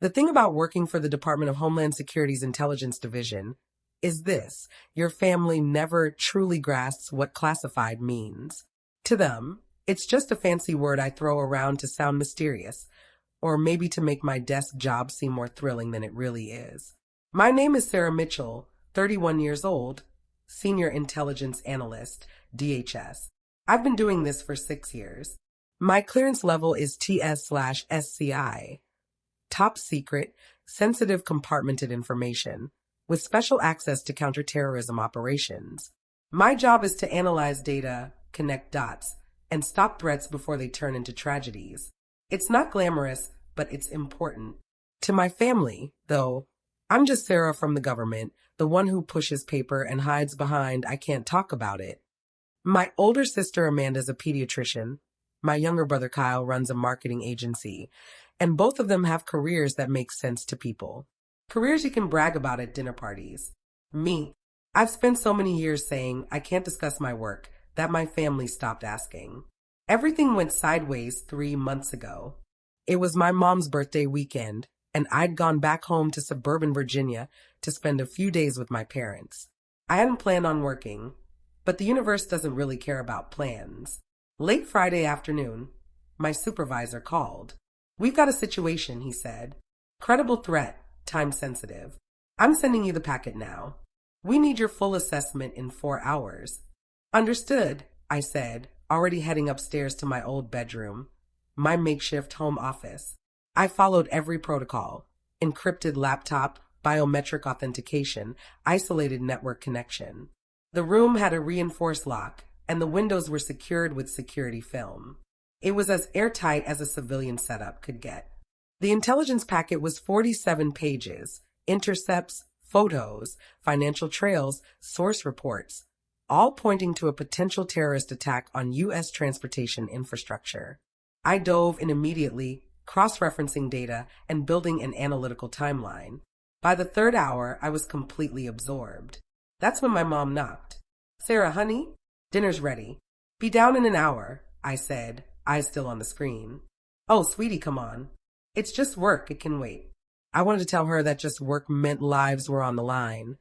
The thing about working for the Department of Homeland Security's Intelligence Division is this: your family never truly grasps what classified means. To them, it's just a fancy word I throw around to sound mysterious, or maybe to make my desk job seem more thrilling than it really is. My name is Sarah Mitchell, 31 years old, Senior Intelligence Analyst, DHS. I've been doing this for 6 years. My clearance level is TS/SCI, top secret, sensitive compartmented information, with special access to counterterrorism operations. My job is to analyze data, connect dots, and stop threats before they turn into tragedies. It's not glamorous, but it's important. To my family, though, I'm just Sarah from the government, the one who pushes paper and hides behind "I can't talk about it." My older sister Amanda's a pediatrician. My younger brother Kyle runs a marketing agency, and both of them have careers that make sense to people. Careers you can brag about at dinner parties. Me, I've spent so many years saying I can't discuss my work that my family stopped asking. Everything went sideways 3 months ago. It was my mom's birthday weekend, and I'd gone back home to suburban Virginia to spend a few days with my parents. I hadn't planned on working, but the universe doesn't really care about plans. Late Friday afternoon, my supervisor called. "We've got a situation," he said. "Credible threat, time sensitive. I'm sending you the packet now. We need your full assessment in 4 hours. "Understood," I said, already heading upstairs to my old bedroom, my makeshift home office. I followed every protocol: encrypted laptop, biometric authentication, isolated network connection. The room had a reinforced lock, and the windows were secured with security film. It was as airtight as a civilian setup could get. The intelligence packet was 47 pages, intercepts, photos, financial trails, source reports, all pointing to a potential terrorist attack on U.S. transportation infrastructure. I dove in immediately, cross-referencing data and building an analytical timeline. By the 3rd hour, I was completely absorbed. That's when my mom knocked. "Sarah, honey, dinner's ready. Be down in an hour," I said, eyes still on the screen. "Oh, sweetie, come on. It's just work, it can wait." I wanted to tell her that just work meant lives were on the line,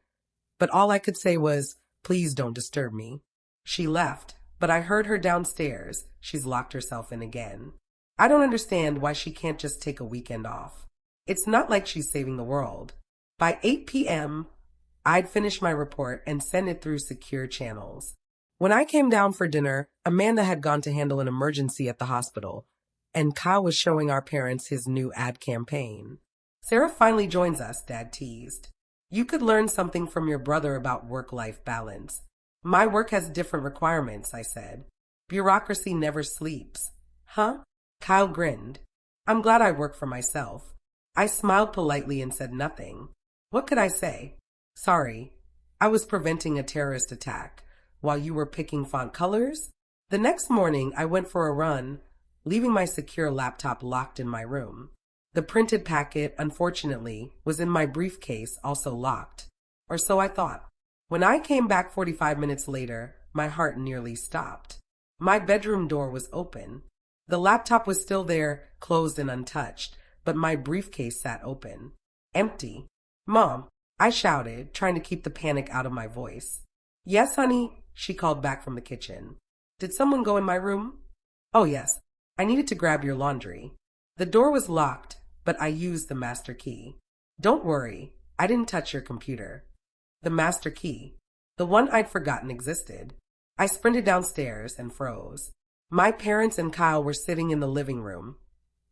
but all I could say was, "Please don't disturb me." She left, but I heard her downstairs. She's locked herself in again. I don't understand why she can't just take a weekend off. It's not like she's saving the world. By 8 p.m., I'd finish my report and send it through secure channels. When I came down for dinner, Amanda had gone to handle an emergency at the hospital, and Kyle was showing our parents his new ad campaign. "Sarah finally joins us," Dad teased. "You could learn something from your brother about work-life balance." "My work has different requirements," I said. "Bureaucracy never sleeps." "Huh?" Kyle grinned. "I'm glad I work for myself." I smiled politely and said nothing. What could I say? "Sorry, I was preventing a terrorist attack while you were picking font colors." The next morning, I went for a run, leaving my secure laptop locked in my room. The printed packet, unfortunately, was in my briefcase, also locked. Or so I thought. When I came back 45 minutes later, my heart nearly stopped. My bedroom door was open. The laptop was still there, closed and untouched, but my briefcase sat open. Empty. "Mom," I shouted, trying to keep the panic out of my voice. "Yes, honey," she called back from the kitchen. "Did someone go in my room?" "Oh, yes. I needed to grab your laundry." The door was locked, but I used the master key. "Don't worry, I didn't touch your computer." The master key, the one I'd forgotten existed. I sprinted downstairs and froze. My parents and Kyle were sitting in the living room,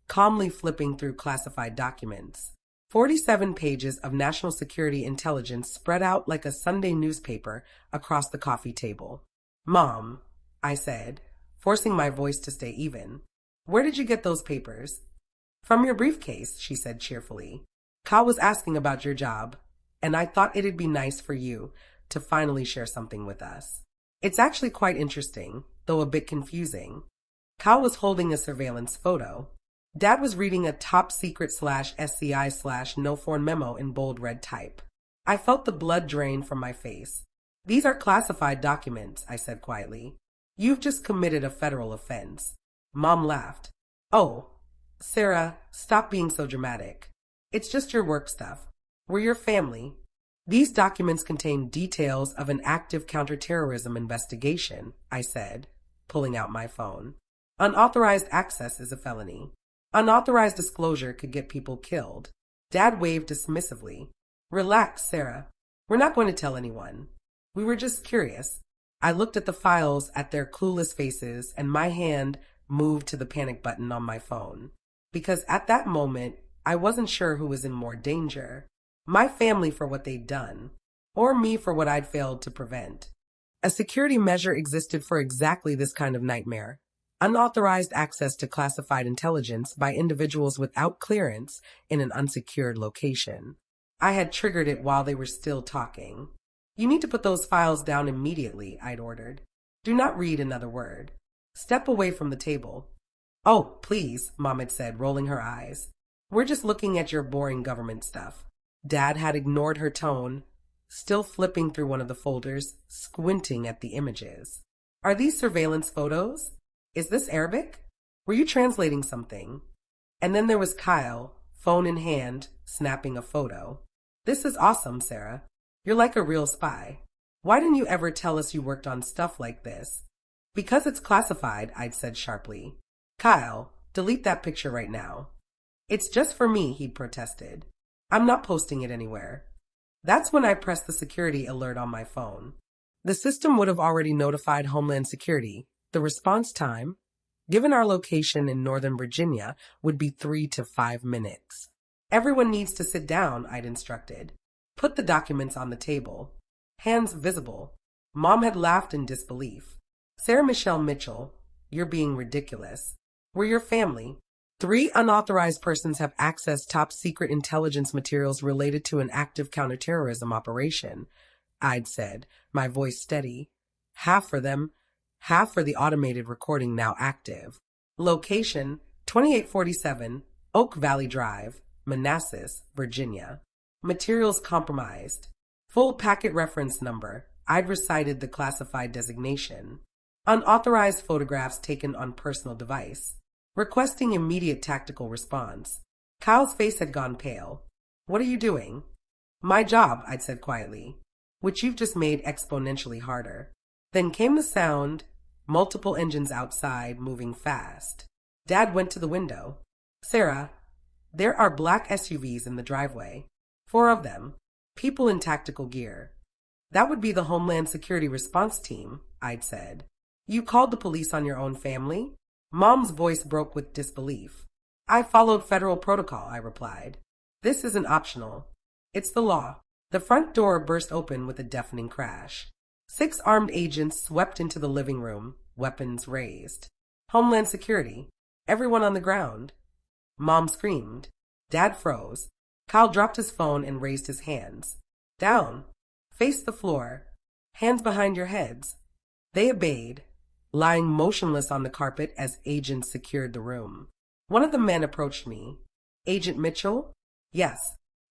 calmly flipping through classified documents. 47 pages of national security intelligence spread out like a Sunday newspaper across the coffee table. "Mom," I said, forcing my voice to stay even, "where did you get those papers?" "From your briefcase," she said cheerfully. "Kyle was asking about your job, and I thought it'd be nice for you to finally share something with us. It's actually quite interesting, though a bit confusing." Kyle was holding a surveillance photo. Dad was reading a top secret /SCI/no foreign memo in bold red type. I felt the blood drain from my face. "These are classified documents," I said quietly. "You've just committed a federal offense." Mom laughed. "Oh, Sarah, stop being so dramatic. It's just your work stuff. We're your family. These documents contain details of an active counterterrorism investigation, I said, pulling out my phone. Unauthorized access is a felony. Unauthorized disclosure could get people killed. Dad waved dismissively. Relax, Sarah. We're not going to tell anyone. We were just curious. I looked at the files at their clueless faces, and my hand moved to the panic button on my phone. Because at that moment, I wasn't sure who was in more danger. My family for what they'd done, or me for what I'd failed to prevent. A security measure existed for exactly this kind of nightmare. Unauthorized access to classified intelligence by individuals without clearance in an unsecured location. I had triggered it while they were still talking. You need to put those files down immediately, I'd ordered. Do not read another word. Step away from the table. Oh, please, Mom had said, rolling her eyes. We're just looking at your boring government stuff. Dad had ignored her tone, still flipping through one of the folders, squinting at the images. Are these surveillance photos? Is this Arabic? Were you translating something? And then there was Kyle, phone in hand, snapping a photo. This is awesome, Sarah. You're like a real spy. Why didn't you ever tell us you worked on stuff like this? Because it's classified, I'd said sharply. Kyle, delete that picture right now. It's just for me, he'd protested. I'm not posting it anywhere. That's when I pressed the security alert on my phone. The system would have already notified Homeland Security. The response time, given our location in Northern Virginia, would be 3 to 5 minutes. Everyone needs to sit down, I'd instructed. Put the documents on the table. Hands visible. Mom had laughed in disbelief. Sarah Michelle Mitchell, you're being ridiculous. We're your family. 3 unauthorized persons have accessed top-secret intelligence materials related to an active counterterrorism operation, I'd said, my voice steady. Half for them, half for the automated recording now active. Location, 2847 Oak Valley Drive, Manassas, Virginia. Materials compromised. Full packet reference number. I'd recited the classified designation. Unauthorized photographs taken on personal device. Requesting immediate tactical response. Kyle's face had gone pale. What are you doing? My job, I'd said quietly, which you've just made exponentially harder. Then came the sound, multiple engines outside, moving fast. Dad went to the window. Sarah, there are black SUVs in the driveway. 4 of them. People in tactical gear. That would be the Homeland Security Response Team, I'd said. You called the police on your own family? Mom's voice broke with disbelief. I followed federal protocol, I replied. This isn't optional. It's the law. The front door burst open with a deafening crash. 6 armed agents swept into the living room, weapons raised. Homeland Security. Everyone on the ground. Mom screamed. Dad froze. Kyle dropped his phone and raised his hands. Down. Face the floor. Hands behind your heads. They obeyed, lying motionless on the carpet as agents secured the room. One of the men approached me. Agent Mitchell? Yes.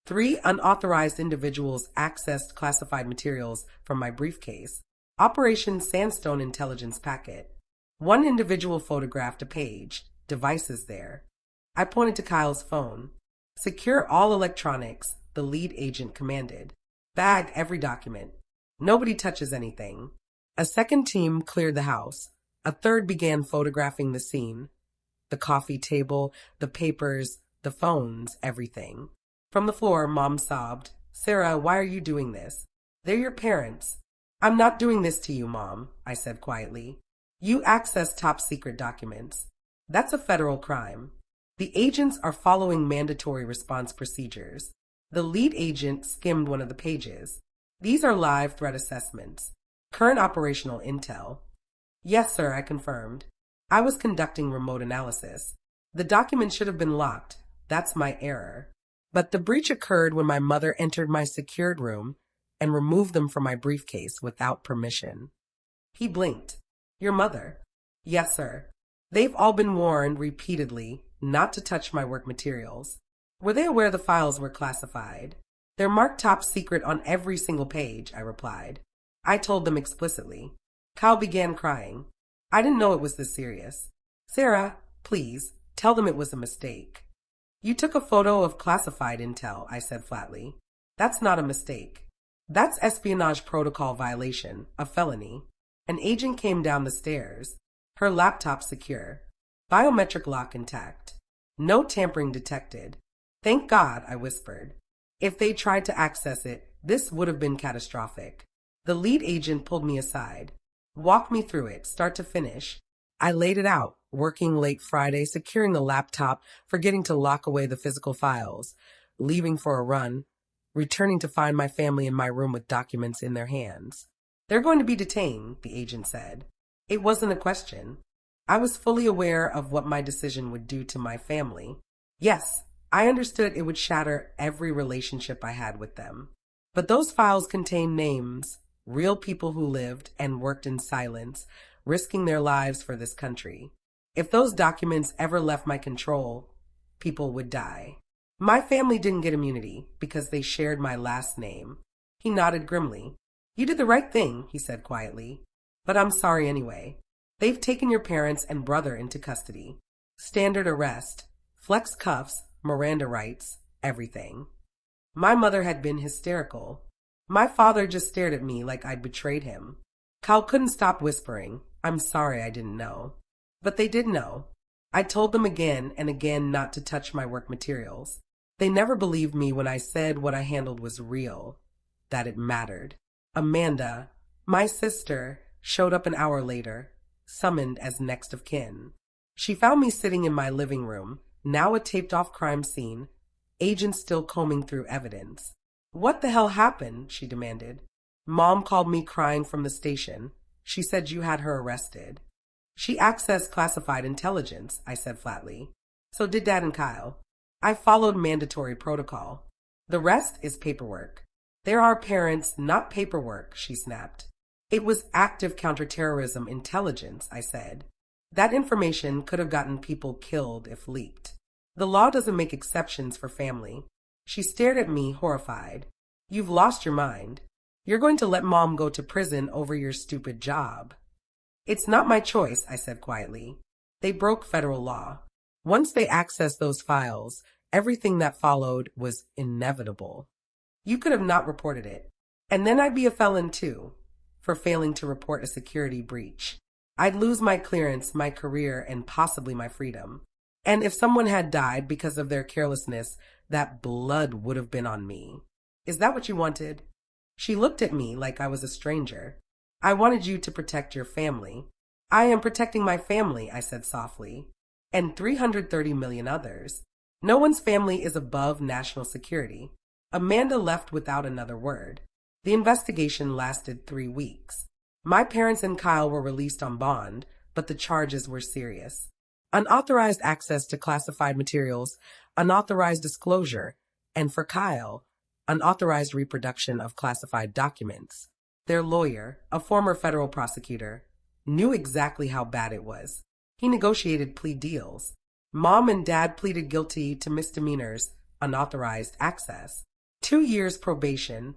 3 unauthorized individuals accessed classified materials from my briefcase. Operation Sandstone Intelligence Packet. 1 individual photographed a page. Devices there. I pointed to Kyle's phone. Secure all electronics, the lead agent commanded. Bag every document. Nobody touches anything. A second team cleared the house. A third began photographing the scene. The coffee table, the papers, the phones, everything. From the floor, Mom sobbed. Sarah, why are you doing this? They're your parents. I'm not doing this to you, Mom, I said quietly. You access top-secret documents. That's a federal crime. The agents are following mandatory response procedures. The lead agent skimmed one of the pages. These are live threat assessments. Current operational intel. Yes, sir, I confirmed. I was conducting remote analysis. The document should have been locked. That's my error. But the breach occurred when my mother entered my secured room and removed them from my briefcase without permission. He blinked. Your mother? Yes, sir. They've all been warned repeatedly not to touch my work materials. Were they aware the files were classified? They're marked top secret on every single page, I replied. I told them explicitly. Kyle began crying. I didn't know it was this serious. Sarah, please, tell them it was a mistake. You took a photo of classified intel, I said flatly. That's not a mistake. That's espionage protocol violation, a felony. An agent came down the stairs, her laptop secure, biometric lock intact. No tampering detected. Thank God, I whispered. If they tried to access it, this would have been catastrophic. The lead agent pulled me aside. Walk me through it, start to finish. I laid it out, working late Friday, securing the laptop, forgetting to lock away the physical files, leaving for a run, returning to find my family in my room with documents in their hands. They're going to be detained, the agent said. It wasn't a question. I was fully aware of what my decision would do to my family. Yes, I understood it would shatter every relationship I had with them. But those files contained names, real people who lived and worked in silence, risking their lives for this country. If those documents ever left my control, people would die. My family didn't get immunity because they shared my last name. He nodded grimly. You did the right thing, he said quietly. But I'm sorry anyway. They've taken your parents and brother into custody. Standard arrest, flex cuffs, Miranda rights, everything. My mother had been hysterical. My father just stared at me like I'd betrayed him. Kyle couldn't stop whispering, I'm sorry I didn't know. But they did know. I told them again and again not to touch my work materials. They never believed me when I said what I handled was real, that it mattered. Amanda, my sister, showed up an hour later, summoned as next of kin. She found me sitting in my living room, now a taped-off crime scene, agents still combing through evidence. What the hell happened? She demanded. Mom called me crying from the station. She said you had her arrested. She accessed classified intelligence, I said flatly. So did Dad and Kyle. I followed mandatory protocol. The rest is paperwork. They're our parents, not paperwork, she snapped. It was active counterterrorism intelligence, I said. That information could have gotten people killed if leaked. The law doesn't make exceptions for family. She stared at me, horrified. You've lost your mind. You're going to let Mom go to prison over your stupid job. It's not my choice, I said quietly. They broke federal law. Once they accessed those files, everything that followed was inevitable. You could have not reported it. And then I'd be a felon too, for failing to report a security breach. I'd lose my clearance, my career, and possibly my freedom. And if someone had died because of their carelessness, that blood would have been on me. Is that what you wanted? She looked at me like I was a stranger. I wanted you to protect your family. I am protecting my family, I said softly. And 330 million others. No one's family is above national security. Amanda left without another word. The investigation lasted 3 weeks. My parents and Kyle were released on bond, but the charges were serious. Unauthorized access to classified materials, unauthorized disclosure, and for Kyle, unauthorized reproduction of classified documents. Their lawyer, a former federal prosecutor, knew exactly how bad it was. He negotiated plea deals. Mom and Dad pleaded guilty to misdemeanors, unauthorized access, 2 years probation,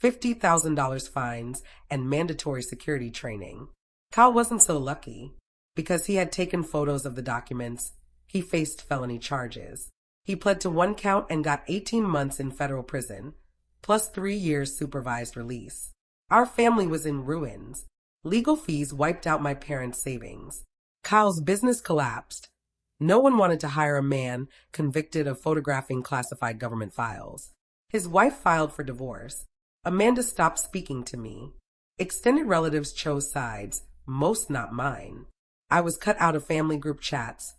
$50,000 fines, and mandatory security training. Kyle wasn't so lucky. Because he had taken photos of the documents, he faced felony charges. He pled to 1 count and got 18 months in federal prison, plus 3 years supervised release. Our family was in ruins. Legal fees wiped out my parents' savings. Kyle's business collapsed. No one wanted to hire a man convicted of photographing classified government files. His wife filed for divorce. Amanda stopped speaking to me. Extended relatives chose sides, most not mine. I was cut out of family group chats,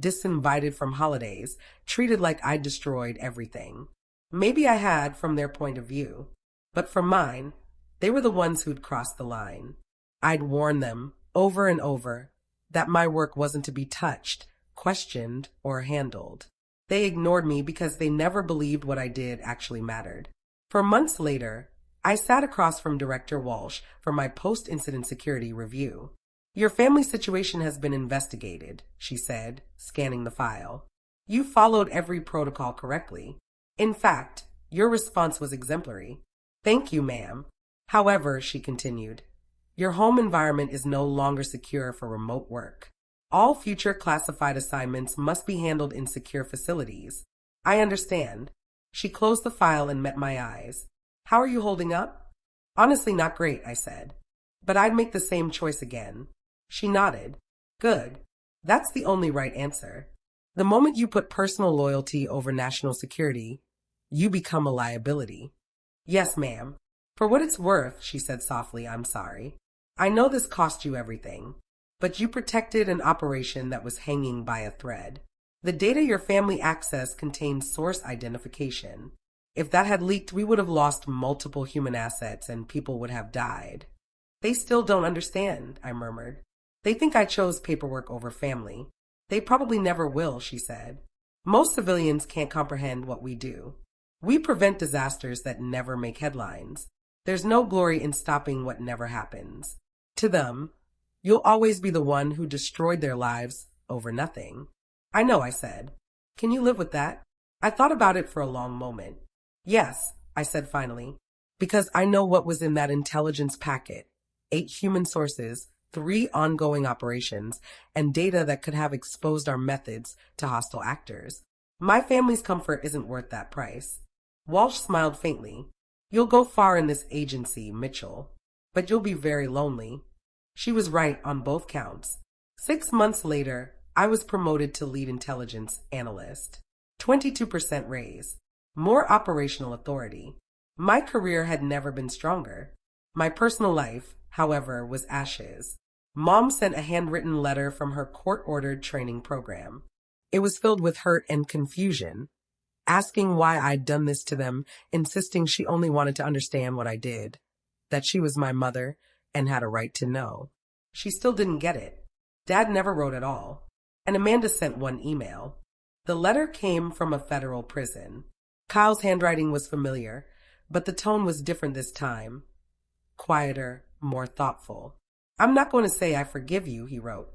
disinvited from holidays, treated like I'd destroyed everything. Maybe I had from their point of view, but from mine, they were the ones who'd crossed the line. I'd warned them, over and over, that my work wasn't to be touched, questioned, or handled. They ignored me because they never believed what I did actually mattered. For months later, I sat across from Director Walsh for my post-incident security review. Your family situation has been investigated, she said, scanning the file. You followed every protocol correctly. In fact, your response was exemplary. Thank you, ma'am. However, she continued, your home environment is no longer secure for remote work. All future classified assignments must be handled in secure facilities. I understand. She closed the file and met my eyes. How are you holding up? Honestly, not great, I said. But I'd make the same choice again. She nodded. Good. That's the only right answer. The moment you put personal loyalty over national security, you become a liability. Yes, ma'am. For what it's worth, she said softly, I'm sorry. I know this cost you everything, but you protected an operation that was hanging by a thread. The data your family accessed contained source identification. If that had leaked, we would have lost multiple human assets and people would have died. They still don't understand, I murmured. They think I chose paperwork over family. They probably never will, she said. Most civilians can't comprehend what we do. We prevent disasters that never make headlines. There's no glory in stopping what never happens. To them, you'll always be the one who destroyed their lives over nothing. I know, I said. Can you live with that? I thought about it for a long moment. Yes, I said finally, because I know what was in that intelligence packet. 8 human sources, 3 ongoing operations, and data that could have exposed our methods to hostile actors. My family's comfort isn't worth that price. Walsh smiled faintly. You'll go far in this agency, Mitchell, but you'll be very lonely. She was right on both counts. 6 months later, I was promoted to lead intelligence analyst. 22% raise. More operational authority. My career had never been stronger. My personal life, however, was ashes. Mom sent a handwritten letter from her court-ordered training program. It was filled with hurt and confusion, asking why I'd done this to them, insisting she only wanted to understand what I did, that she was my mother and had a right to know. She still didn't get it. Dad never wrote at all, and Amanda sent one email. The letter came from a federal prison. Kyle's handwriting was familiar, but the tone was different this time. Quieter, more thoughtful. I'm not going to say I forgive you, he wrote.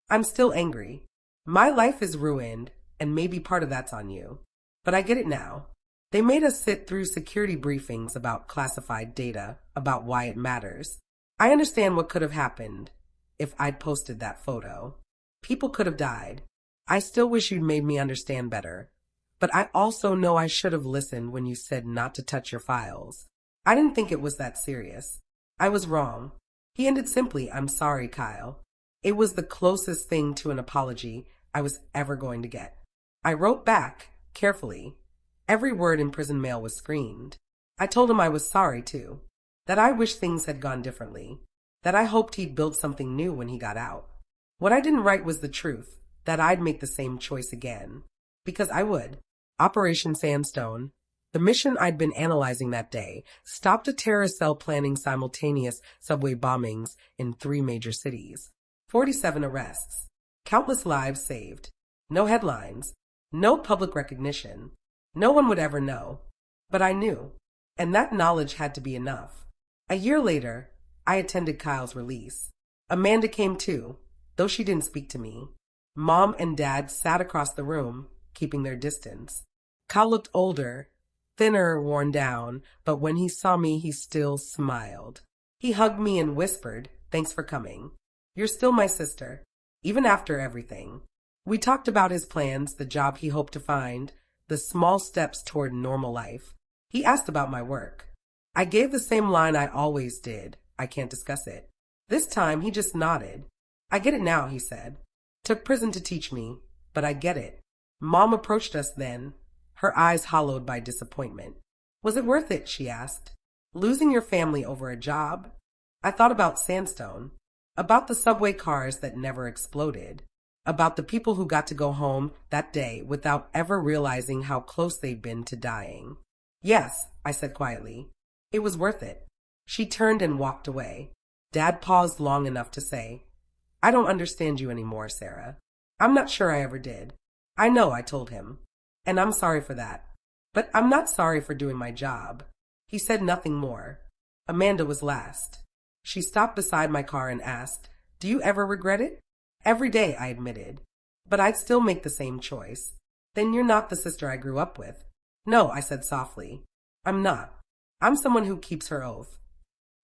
I'm still angry. My life is ruined, and maybe part of that's on you. But I get it now. They made us sit through security briefings about classified data, about why it matters. I understand what could have happened if I'd posted that photo. People could have died. I still wish you'd made me understand better. But I also know I should have listened when you said not to touch your files. I didn't think it was that serious. I was wrong. He ended simply, I'm sorry, Kyle. It was the closest thing to an apology I was ever going to get. I wrote back, carefully. Every word in prison mail was screened. I told him I was sorry, too. That I wished things had gone differently. That I hoped he'd build something new when he got out. What I didn't write was the truth, that I'd make the same choice again. Because I would. Operation Sandstone, the mission I'd been analyzing that day, stopped a terrorist cell planning simultaneous subway bombings in 3 major cities. 47 arrests. Countless lives saved. No headlines. No public recognition. No one would ever know. But I knew. And that knowledge had to be enough. A year later, I attended Kyle's release. Amanda came too, though she didn't speak to me. Mom and Dad sat across the room, keeping their distance. Kyle looked older, thinner, worn down, but when he saw me, he still smiled. He hugged me and whispered, thanks for coming. You're still my sister, even after everything. We talked about his plans, the job he hoped to find, the small steps toward normal life. He asked about my work. I gave the same line I always did. I can't discuss it. This time, he just nodded. I get it now, he said. Took prison to teach me, but I get it. Mom approached us then, her eyes hollowed by disappointment. Was it worth it, she asked. Losing your family over a job? I thought about Sandstone, about the subway cars that never exploded, about the people who got to go home that day without ever realizing how close they'd been to dying. Yes, I said quietly. It was worth it. She turned and walked away. Dad paused long enough to say, I don't understand you anymore, Sarah. I'm not sure I ever did. I know, I told him. And I'm sorry for that. But I'm not sorry for doing my job. He said nothing more. Amanda was last. She stopped beside my car and asked, Do you ever regret it? Every day, I admitted. But I'd still make the same choice. Then you're not the sister I grew up with. No, I said softly. I'm not. I'm someone who keeps her oath.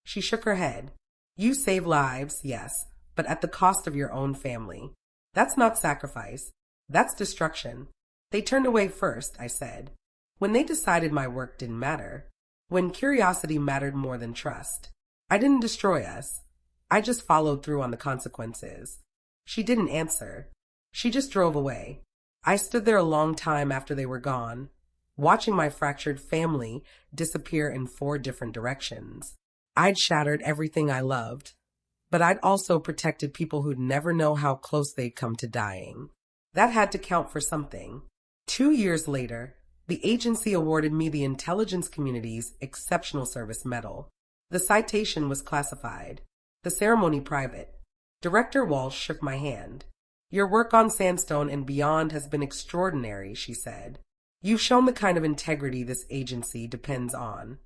She shook her head. You save lives, yes, but at the cost of your own family. That's not sacrifice. That's destruction. They turned away first, I said. When they decided my work didn't matter. When curiosity mattered more than trust. I didn't destroy us. I just followed through on the consequences. She didn't answer. She just drove away. I stood there a long time after they were gone, watching my fractured family disappear in 4 different directions. I'd shattered everything I loved, but I'd also protected people who'd never know how close they'd come to dying. That had to count for something. 2 years later, the agency awarded me the intelligence community's Exceptional Service Medal. The citation was classified, the ceremony private. Director Walsh shook my hand. Your work on Sandstone and beyond has been extraordinary, she said. You've shown the kind of integrity this agency depends on.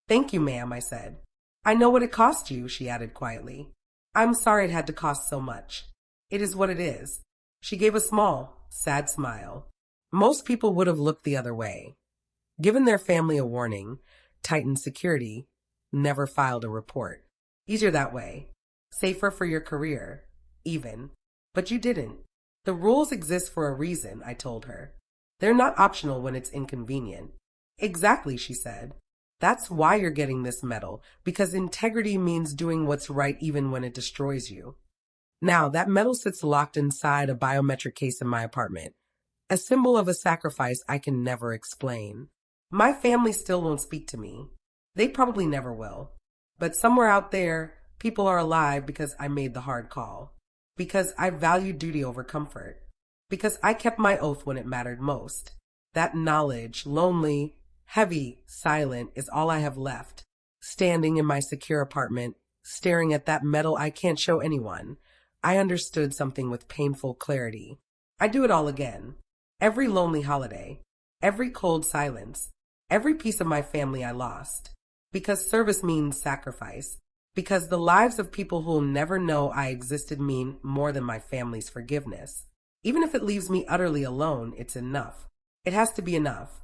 Thank you, ma'am, I said. I know what it cost you, she added quietly. I'm sorry it had to cost so much. It is what it is. She gave a small, sad smile. Most people would have looked the other way. Given their family a warning, tightened security, never filed a report. Easier that way. Safer for your career, even. But you didn't. The rules exist for a reason, I told her. They're not optional when it's inconvenient. Exactly, she said. That's why you're getting this medal, because integrity means doing what's right even when it destroys you. Now, that medal sits locked inside a biometric case in my apartment, a symbol of a sacrifice I can never explain. My family still won't speak to me. They probably never will. But somewhere out there, people are alive because I made the hard call. Because I valued duty over comfort. Because I kept my oath when it mattered most. That knowledge, lonely, heavy, silent, is all I have left. Standing in my secure apartment, staring at that medal I can't show anyone, I understood something with painful clarity. I'd do it all again. Every lonely holiday. Every cold silence. Every piece of my family I lost. Because service means sacrifice. Because the lives of people who'll never know I existed mean more than my family's forgiveness. Even if it leaves me utterly alone, it's enough. It has to be enough.